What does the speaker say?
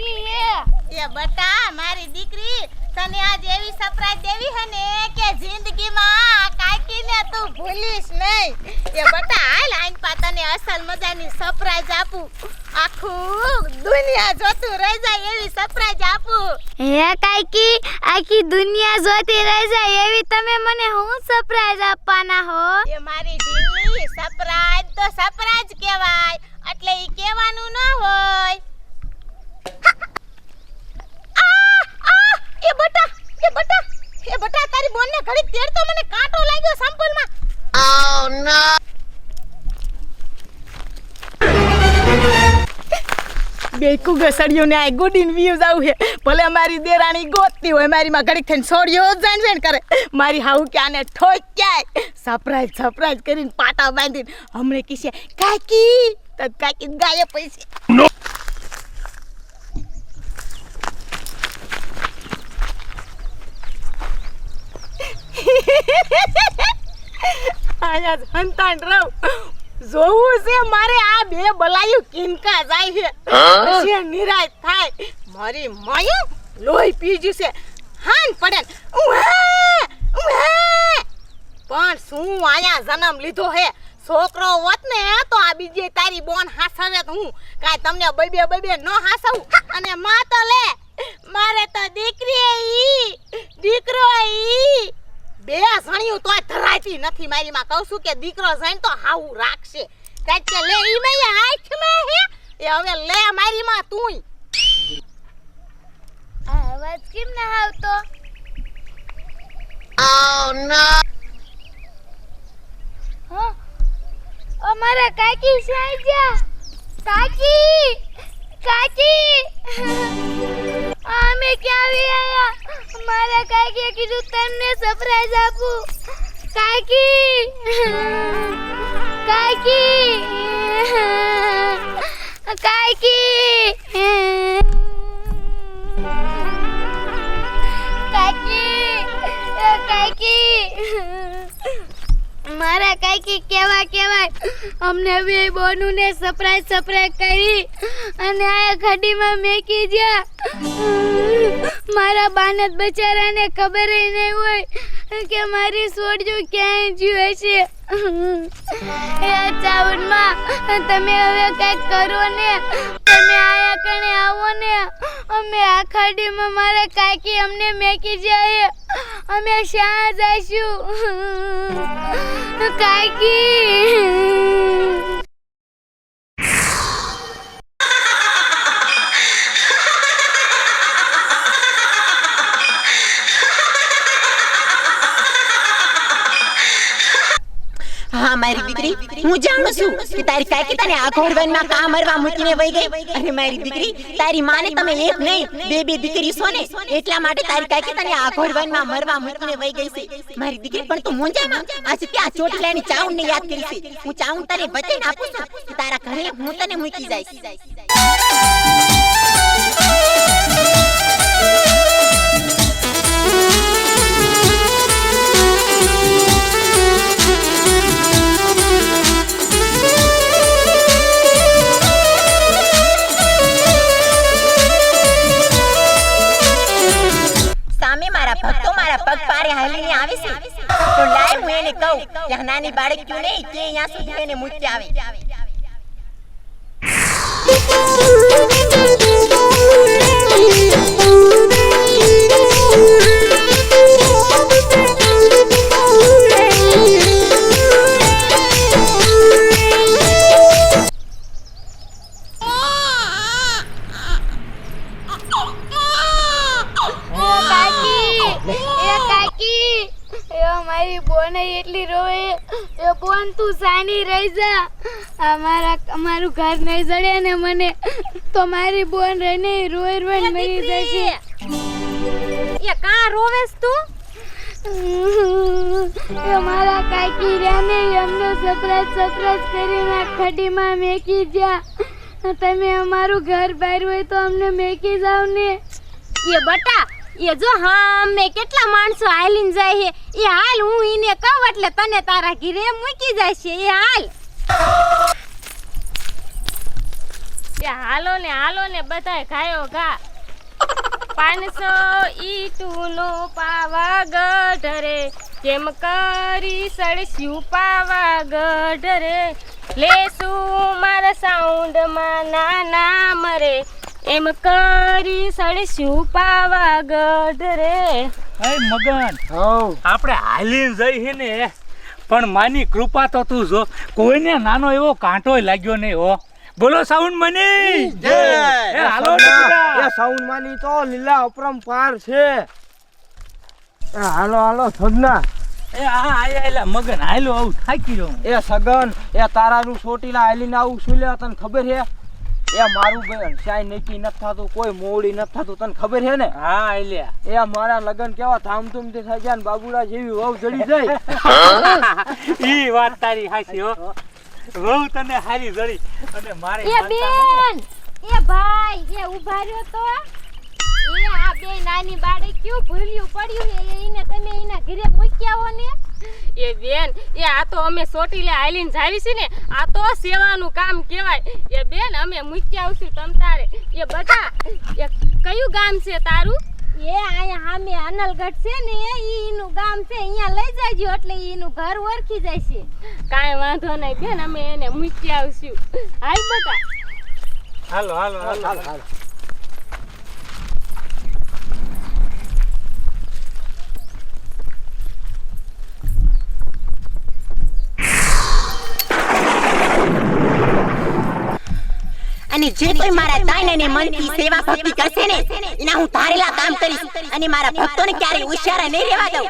કાકી એ બટા મારી દીકરી તને આજ એવી સરપ્રાઈઝ દેવી હે ને કે જિંદગીમાં કાકીને તું ભૂલીશ નહીં એ બટા હાલ આઈન પા તને અસલ મજાની સરપ્રાઈઝ આપું આખું દુનિયા જોતું રહી જાય એવી સરપ્રાઈઝ આપું હે કાકી આખી દુનિયા જોતી રહી જાય એવી તમે મને હું સરપ્રાઈઝ આપવાના હો એ મારી ઢીંગલી સરપ્રાઈઝ તો સરપ્રાઈઝ કહેવાય એટલે ઈ કહેવાનું ન હોય એ બટા તારી બોનને ઘડી તેડ તો મને કાંટો લાગ્યો સંપલમાં ઓ નો બે કુગસડિયો ને આ ગુડ ઇન વ્યૂઝ આવ હે ભલે મારી દેરાણી ગોતતી હોય મારી માં ઘડી થઈને છોડ્યો જાણ કરે મારી હાઉ કે આને ઠોક્યાય સરપ્રાઈઝ કરીને પાટા બાંધીને હમણે કીશે કાકી તત કાકી ગાયબ પૈસે આયા હંતાણ રહો જોવું છે મારે આ બે બલાયું કિનકા જાય છે પછી નિરાશ થાય મારી માયું લોહી પીજ્યું છે હાન પડે પણ શું આયા જન્મ લીધો હે છોકરો હોત ને તો આ બીજી તારી બોન હાસવે તો હું કાઈ તમને બબે ન હાસવું અને માં તો લે મારે તો દીકરો ઈ બે સણિયું તોય ધરાતી નથી મારી માં કહું છું કે દીકરો જઈને તો હાવું રાખશે કાઈ કે લે ઈ મે હાથમાં હે એ હવે લે મારી માં તુંય આ અવાજ કેમ ના આવતો ઓ નો હા અમારા કાકી સાઈ જા કાકી અમે ક્યાં આયા મારા કાકીએ કીધું તમને સરપ્રાઈઝ આપું કાકી મારા કાકી કેવા અમને બે બોનુને સરપ્રાઈઝ કરી અને આ ખડીમાં મેકી જ્યા મારા બાનત બચારાને ખબર ય નહીં હોય કે મારી સોડજો ક્યાંય જ્યું હશે એ ચાવનમાં તમે હવે કંઈક કરો ને તમે આયા કણે આવો ને અમે આ ખાડીમાં મારા કાકી અમને મેકી જાય અમે શા જઈશું કાકી હા મારી દીકરી હું જાણું છું કે તારી કાકી તને આ ઘોડવનમાં કામ મરવા મૂકીને વઈ ગઈ અને મારી દીકરી તારી માને તમે એક નહીં બે દીકરી છો ને એટલા માટે તારી કાકી તને આ ઘોડવનમાં મરવા મૂકીને વઈ ગઈ છે મારી દીકરી પણ તું મૂંઝામાં આજે ત્યાં ચોટીલાની ચાઉંડને યાદ કરી છે હું ચાઉંડ તને વચન આપું છું કે તારા ઘરે હું તને મૂકી જઈશ ભક્તો મારા પગ પારે હાલીને આવે છે તો લાય હું એને કહું કે નાની બાળક ક્યું નહીં કે અહીંયા સુધી એને મૂકી આવે મારી બોન એટલી રોવે એ બોન તું સાની રહી જા અમારું ઘર નહીં જડે ને મને તો મારી બોન રહીને રોઈ મરી જશે એ કા રોવેસ તું એ મારા કાકી રાને અમને સરપ્રાઈઝ કરીને ખડીમાં મેકી જા તમે અમારું ઘર બહાર હોય તો અમને મેકી જાવ ને એ બટા એ જો હા મે કેટલા માણસો હાલીને જાય છે એ હાલ હું ઈને કહું એટલે તને તારા ઘરે મૂકી જાય છે એ હાલ હાલો ને બધાય ગાયો ગા 500 ઈટુનો પાવાગઢ રે કેમ કરી સળસ્યું પાવાગઢ રે લેશું મારા સાઉન્ડમાં નાના મરે એમ કરી સળસ્યું પાવાગઢ રે હે મગન હવ આપણે હાલીને જઈએ ને પણ માની કૃપા તો તું જો કોઈને નાનો એવો કાંટોય લાગ્યો નહીં હો બોલો સાઉન્ડ મની જય એ હાલો ને બધા. એ સાઉન્ડ માની તો લીલા અપરંપાર છે હાલો સગના એ હા આયા મગન હાલો આવું થાકી રહ્યો હું. એ સગન એ તારાનું સોટીલા આલીને આવું શું લે તને ખબર છે એ મારું બેન શાય નક્કી નથી થતું કોઈ મોડી નથી થતું તને ખબર છે ને હા આલ્યા એ મારા લગન કેવા ધામધૂમથી થઈ જાય ને બાબુડા જેવી વહુ જડી જાય ઈ વાત તારી હાચી હો વહુ તને હારી જડી અને મારે એ બેન એ ભાઈ એ ઊભા રહ્યો તો એ આ બે નાની બાળે ક્યું ભૂલ્યું પડ્યું એને તમે એના ઘરે મૂક્યા હો ને એ બેન એ આ તો અમે સોટીલે આઈલીન જાવી છે ને આ તો સેવાનું કામ કહેવાય એ બેન અમે મૂકી આવશું તમ તારે એ બધા એ કયું ગામ છે તારું એ આયા સામે અનલગઢ છે ને ઈનું ગામ છે અહીંયા લઈ જાજો એટલે ઈનું ઘર ઓળખી જાય છે કાંઈ વાંધો નહીં બેન અમે એને મૂકી આવશું હાલ બટા હાલો હાલો હાલો અને જે કોઈ મારા તન અને મનથી સેવા ભક્તિ કરશે ને એના હું ધારેલા કામ કરીશ અને મારા ભક્તોને ક્યારેય ઉશ્યારા નહીં રહેવા દઉં